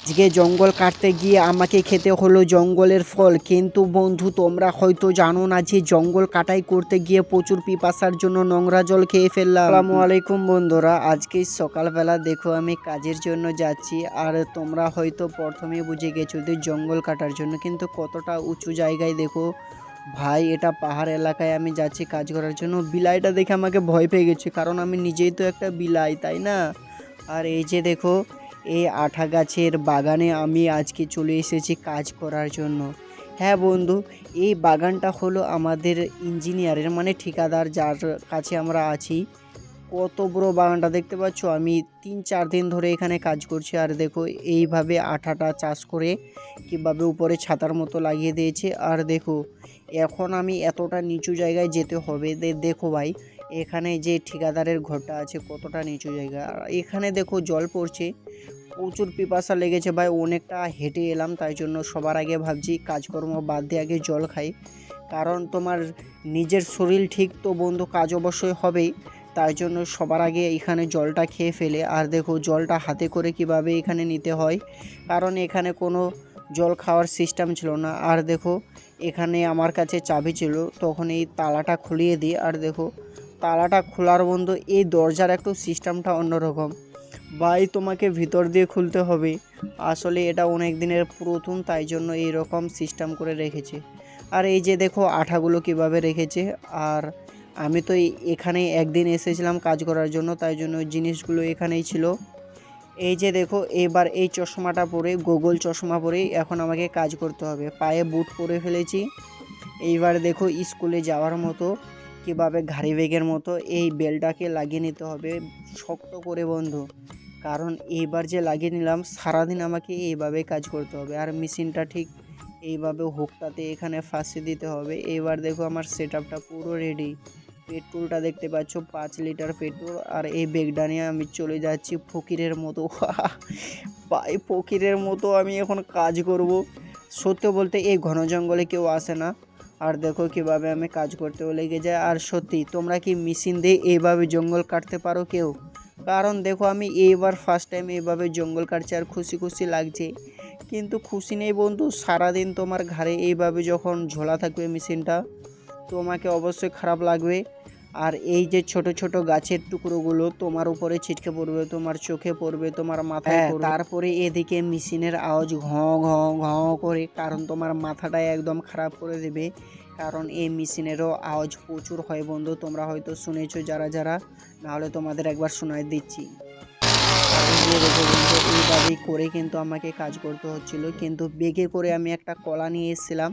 আজকে জঙ্গল কাটতে গিয়ে আমাকে খেতে হলো জঙ্গলের ফল। কিন্তু বন্ধু তোমরা হয়তো জানো না যে জঙ্গল কাটাই করতে গিয়ে প্রচুর পিপাসার জন্য নোংরা জল খেয়ে ফেললাম। আসসালামু আলাইকুম বন্ধুরা, আজকে সকালবেলা দেখো আমি কাজের জন্য যাচ্ছি। আর তোমরা হয়তো প্রথমে বুঝে গেছো যে জঙ্গল কাটার জন্য, কিন্তু কতটা উঁচু জায়গায় দেখো ভাই, এটা পাহাড় এলাকায় আমি যাচ্ছি কাজ করার জন্য। বিলাইটা দেখে আমাকে ভয় পেয়ে গেছে, কারণ আমি নিজেই তো একটা বিলাই, তাই না? আর এই যে দেখো, এই আঠা গাছের বাগানে আমি আজকে চলে এসেছি কাজ করার জন্য। হ্যাঁ বন্ধু, এই বাগানটা হলো আমাদের ইঞ্জিনিয়ারের, মানে ঠিকাদার, যার কাছে আমরা আছি। কত বড় বাগানটা দেখতে পাচ্ছ? আমি 3-4 দিন ধরে এখানে কাজ করছি। আর দেখো এইভাবে আঠাটা চাষ করে কীভাবে উপরে ছাতার মতো লাগিয়ে দিয়েছে। আর দেখো এখন আমি এতটা নিচু জায়গায় যেতে হবে। দেখো ভাই, এখানে যে ঠিকাদারের ঘরটা আছে কতটা নিচু জায়গা। আর এখানে দেখো জল পড়ছে, প্রচুর পিপাসা লেগেছে ভাই, অনেকটা হেঁটে এলাম। তাই জন্য সবার আগে ভাবছি কাজকর্ম বাদ দিয়ে আগে জল খাই, কারণ তোমার নিজের শরীর ঠিক তো বন্ধু, কাজ অবশ্যই হবেই। তাই জন্য সবার আগে এখানে জলটা খেয়ে ফেলে। আর দেখো জলটা হাতে করে কিভাবে এখানে নিতে হয়, কারণ এখানে কোনো জল খাওয়ার সিস্টেম ছিল না। আর দেখো এখানে আমার কাছে চাবি ছিল, তখন এই তালাটা খুলিয়ে দিই। আর দেখো তালাটা খোলার বন্ধু, এই দরজার একটু সিস্টেমটা অন্যরকম ভাই, তোমাকে ভিতর দিয়ে খুলতে হবে। আসলে এটা অনেক দিনের পুরাতন, তাই জন্য এইরকম সিস্টেম করে রেখেছে। আর এই যে দেখো আঠাগুলো কিভাবে রেখেছে। আর আমি তো এখানে একদিন এসেছিলাম কাজ করার জন্য, তাই জন্য জিনিসগুলো এখানেই ছিল। এই যে দেখো এবার এই চশমাটা পরে, গুগল চশমা পরে এখন আমাকে কাজ করতে হবে। পায়ে বুট পরে ফেলেছি। এইবার দেখো স্কুলে যাওয়ার মতো কীভাবে ঘাড়ি ব্যাগের মতো এই বেলটাকে লাগিয়ে নিতে হবে শক্ত করে বন্ধু, কারণ এইবার যে লাগিয়ে নিলাম সারাদিন আমাকে এইভাবে কাজ করতে হবে। আর মেশিনটা ঠিক এইভাবে হুকটাতে এখানে ফাঁসিয়ে দিতে হবে। এইবার দেখো আমার সেটআপটা পুরো রেডি। পেট্রোলটা দেখতে পাচ্ছ, 5 লিটার পেট্রোল। আর এই ব্যাগটা নিয়ে আমি চলে যাচ্ছি ফকিরের মতো ভাই, ফকিরের মতো আমি এখন কাজ করব। সত্যি বলতে এই ঘন জঙ্গলে কেউ আসে না। আর দেখো কিভাবে আমি কাজ করতেও লেগে যায়। আর সত্যি তোমরা কি মেশিন দিয়ে এইভাবে জঙ্গল কাটতে পারো কেউ? কারণ দেখো আমি এইবার ফার্স্ট টাইম এইভাবে জঙ্গল কাটছি, আর খুশি খুশি লাগছে। কিন্তু খুশি নেই বন্ধু, সারাদিন তোমার ঘাড়ে এইভাবে যখন ঝোলা থাকবে মেশিনটা, তোমাকে অবশ্যই খারাপ লাগবে। আর এই যে ছোট ছোট গাছের টুকরোগুলো তোমার উপরে ছিটকে পড়বে, তোমার চোখে পড়বে, তোমার মাথায় পড়বে। তারপরে এদিকে মেশিনের আওয়াজ ঘঁ ঘঁ ঘঁ করে, কারণ তোমার মাথাটাই একদম খারাপ করে দেবে। কারণ এই মেশিনেরও আওয়াজ প্রচুর হয় বন্ধু, তোমরা হয়তো শুনেছো যারা যারা, নাহলে তোমাদের একবার শোনায় দিচ্ছি। আর এই যে দেখো বন্ধু, এইভাবেই করে কিন্তু আমাকে কাজ করতে হচ্ছিল। কিন্তু বেগে করে আমি একটা কলা নিয়ে এসেছিলাম,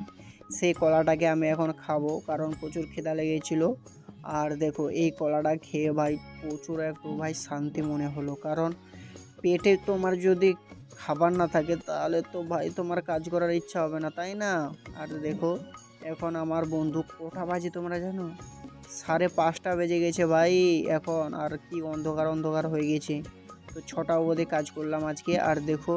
সেই কলাটাকে আমি এখন খাবো, কারণ প্রচুর খিদা লেগেছিল। আর দেখো এই কলাটা খেয়ে ভাই প্রচুর একটু ভাই শান্তি মনে হলো, কারণ পেটে তোমার যদি খাবার না থাকে তাহলে তো ভাই তোমার কাজ করার ইচ্ছা হবে না, তাই না? আর দেখো এখন আমার বন্ধু কটা বাজে তোমরা জানো? 5:30 বেজে গেছে ভাই এখন। আর কি অন্ধকার অন্ধকার হয়ে গেছে। তো 6টা অবধি কাজ করলাম আজকে। আর দেখো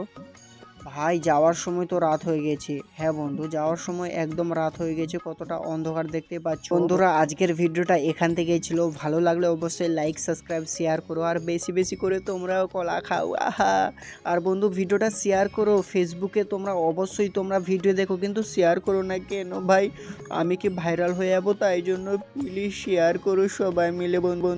ভাই যাওয়ার সময় তো রাত হয়ে গেছে। হ্যাঁ বন্ধু, যাওয়ার সময় একদম রাত হয়ে গেছে, কতটা অন্ধকার দেখতে পাচ্ছ। বন্ধুরা আজকের ভিডিওটা এখান থেকেই ছিল, ভালো লাগলে অবশ্যই লাইক সাবস্ক্রাইব শেয়ার করো, আর বেশি বেশি করে তোমরাও কলা খাও, আহা। আর বন্ধু ভিডিওটা শেয়ার করো ফেসবুকে, তোমরা অবশ্যই তোমরা ভিডিও দেখো কিন্তু শেয়ার করো না কেন ভাই? আমি কি ভাইরাল হয়ে যাবো? তাই জন্য প্লিজ শেয়ার করো সবাই মিলে বন্ধু।